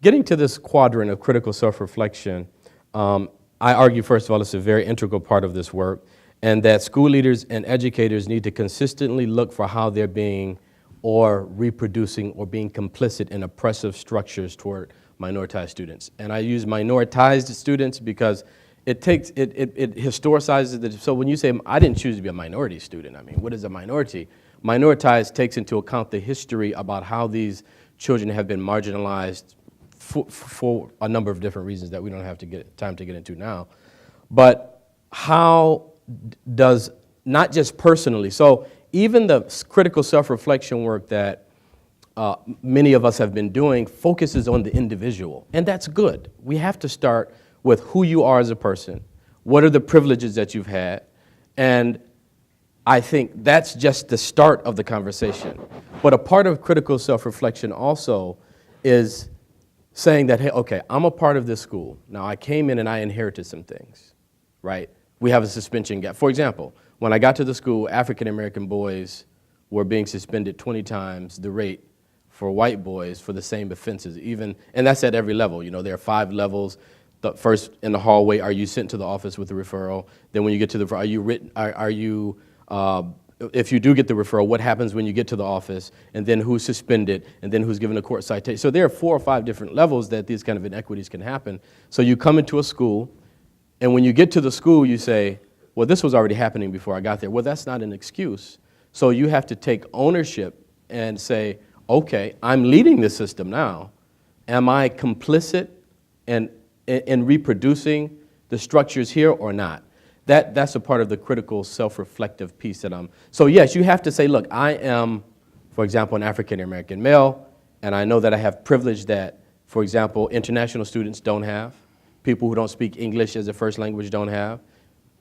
Getting to this quadrant of critical self-reflection, I argue, first of all, it's a very integral part of this work, and that school leaders and educators need to consistently look for how they're being or reproducing or being complicit in oppressive structures toward minoritized students. And I use minoritized students because it historicizes it. So when you say, I didn't choose to be a minority student, I mean, what is a minority? Minoritized takes into account the history about how these children have been marginalized for a number of different reasons that we don't have time to get into now. But how does, not just personally, so even the critical self-reflection work that many of us have been doing focuses on the individual, and that's good. We have to start with who you are as a person, what are the privileges that you've had, and I think that's just the start of the conversation. But a part of critical self-reflection also is saying that, hey, okay, I'm a part of this school. Now, I came in and I inherited some things, right? We have a suspension gap. For example, when I got to the school, African-American boys were being suspended 20 times the rate for white boys for the same offenses, and that's at every level. You know, there are 5 levels. The first, in the hallway, are you sent to the office with a referral? Then when you get to the, if you do get the referral, what happens when you get to the office, and then who's suspended, and then who's given a court citation. So there are 4 or 5 different levels that these kind of inequities can happen. So you come into a school, and when you get to the school, you say, well, this was already happening before I got there. Well, that's not an excuse. So you have to take ownership and say, okay, I'm leading this system now. Am I complicit in reproducing the structures here or not? That's a part of the critical self-reflective piece that so yes, you have to say, look, I am, for example, an African-American male, and I know that I have privilege that, for example, international students don't have, people who don't speak English as a first language don't have,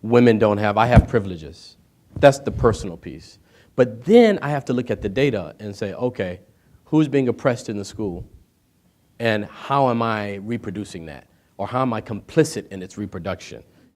women don't have. I have privileges. That's the personal piece. But then I have to look at the data and say, okay, who's being oppressed in the school, and how am I reproducing that? Or how am I complicit in its reproduction?